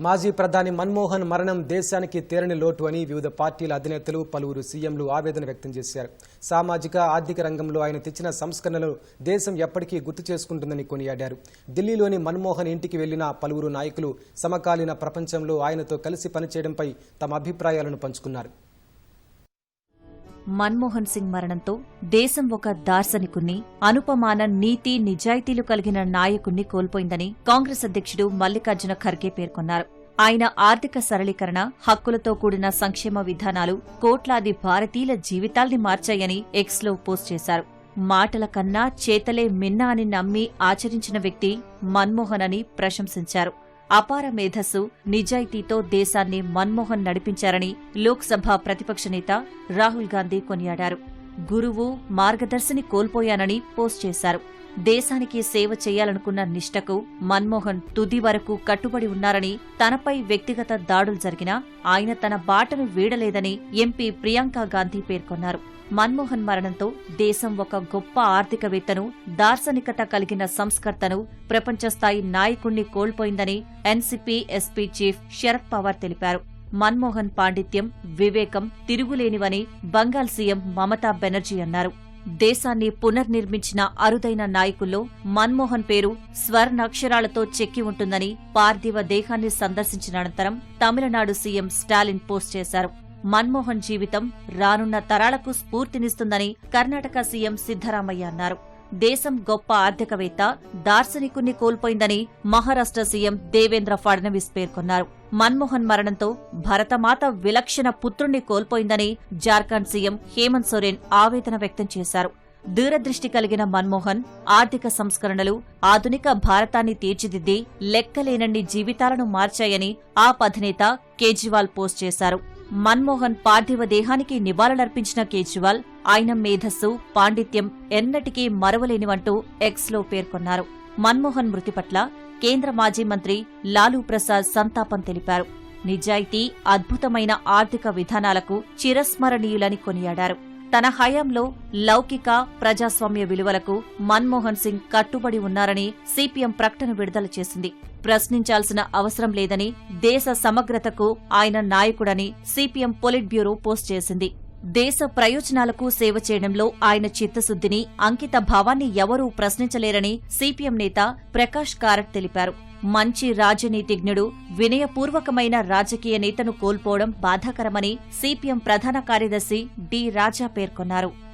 మాజీ ప్రధాని మన్మోహన్ మరణం దేశానికి తీరని లోటు అని వివిధ పార్టీల అధినేతలు పలువురు సీఎంలు ఆవేదన వ్యక్తం చేశారు. సామాజిక ఆర్థిక రంగంలో ఆయన తెచ్చిన సంస్కరణలు దేశం ఎప్పటికీ గుర్తు చేసుకుంటుందని కొనియాడారు. ఢిల్లీలోని మన్మోహన్ ఇంటికి వెళ్లిన పలువురు నాయకులు సమకాలీన ప్రపంచంలో ఆయనతో కలిసి పనిచేయడంపై తమ అభిప్రాయాలను పంచుకున్నారు. మన్మోహన్ సింగ్ మరణంతో దేశం ఒక దార్శనికుణ్ణి, అనుపమాన నీతి నిజాయితీలు కలిగిన నాయకుణ్ణి కోల్పోయిందని కాంగ్రెస్ అధ్యక్షుడు మల్లికార్జున ఖర్గే పేర్కొన్నారు. ఆయన ఆర్థిక సరళీకరణ, హక్కులతో కూడిన సంక్షేమ విధానాలు కోట్లాది భారతీయుల జీవితాల్ని మార్చాయని ఎక్స్లో పోస్ట్ చేశారు. మాటల కన్నా చేతలే మిన్న అని నమ్మి ఆచరించిన వ్యక్తి మన్మోహన్ అని ప్రశంసించారు. అపార మేధస్సు, నిజాయితీతో దేశాన్ని మన్మోహన్ నడిపించారని లోక్సభ ప్రతిపక్ష నేత రాహుల్ గాంధీ కొనియాడారు. గురువు, మార్గదర్శిని కోల్పోయానని పోస్ట్ చేశారు. దేశానికి సేవ చేయాలనుకున్న నిష్టకు మన్మోహన్ తుది వరకు కట్టుబడి ఉన్నారని, తనపై వ్యక్తిగత దాడులు జరిగినా ఆయన తన బాటను వీడలేదని ఎంపీ ప్రియాంక గాంధీ పేర్కొన్నారు. మన్మోహన్ మరణంతో దేశం ఒక గొప్ప ఆర్థికవేత్తను, దార్శనికత కలిగిన సంస్కర్తను, ప్రపంచస్థాయి నాయకుణ్ణి కోల్పోయిందని NCP SP chief Sharad Pawar తెలిపారు. మన్మోహన్ పాండిత్యం, వివేకం తిరుగులేనివని బంగాల్ సీఎం మమతా బెనర్జీ అన్నారు. దేశాన్ని పునర్నిర్మించిన అరుదైన నాయకుల్లో మన్మోహన్ పేరు స్వర్ణాక్షరాలతో చెక్కి ఉంటుందని పార్థివ దేహాన్ని సందర్శించిన అనంతరం తమిళనాడు సీఎం స్టాలిన్ పోస్ట్ చేశారు. మన్మోహన్ జీవితం రానున్న తరాలకు స్ఫూర్తినిస్తుందని కర్ణాటక సీఎం సిద్ధరామయ్య అన్నారు. దేశం గొప్ప ఆర్థికవేత్త, దార్శనికుణ్ణి కోల్పోయిందని మహారాష్ట్ర సీఎం దేవేంద్ర ఫడ్నవీస్ పేర్కొన్నారు. మన్మోహన్ మరణంతో భరతమాత విలక్షణ పుత్రుణ్ణి కోల్పోయిందని జార్ఖండ్ సీఎం హేమంత్ సోరెన్ ఆవేదన వ్యక్తం చేశారు. దూరదృష్టి కలిగిన మన్మోహన్ ఆర్థిక సంస్కరణలు ఆధునిక భారతాన్ని తీర్చిదిద్ది లెక్కలేనన్ని జీవితాలను మార్చాయని ఆప్ అధినేత కేజ్రీవాల్ పోస్ట్ చేశారు. మన్మోహన్ పార్థివ దేహానికి నివాళులర్పించిన కేజ్రీవాల్ ఆయన మేధస్సు, పాండిత్యం ఎన్నటికీ మరవలేనివంటూ ఎక్స్లో పేర్కొన్నారు. మన్మోహన్ మృతి పట్ల కేంద్ర మాజీ మంత్రి లాలూ ప్రసాద్ సంతాపం తెలిపారు. నిజాయితీ, అద్భుతమైన ఆర్థిక విధానాలకు చిరస్మరణీయులని కొనియాడారు. తన హయాంలో లౌకిక, ప్రజాస్వామ్య విలువలకు మన్మోహన్ సింగ్ కట్టుబడి ఉన్నారని సిపిఎం ప్రకటన విడుదల చేసింది. ప్రశ్నించాల్సిన అవసరం లేదని, దేశ సమగ్రతకు ఆయన నాయకుడని సిపిఎం పొలిట్ బ్యూరో పోస్ట్ చేసింది. దేశ ప్రయోజనాలకు సేవ చేయడంలో ఆయన చిత్తశుద్ధిని, అంకిత భావాన్ని ఎవరూ ప్రశ్నించలేరని సిపిఎం నేత ప్రకాష్ కారట్ తెలిపారు. మంచి రాజనీతిజ్ఞుడు, వినయపూర్వకమైన రాజకీయ నేతను కోల్పోవడం బాధాకరమని సిపిఎం ప్రధాన కార్యదర్శి డి రాజా పేర్కొన్నారు.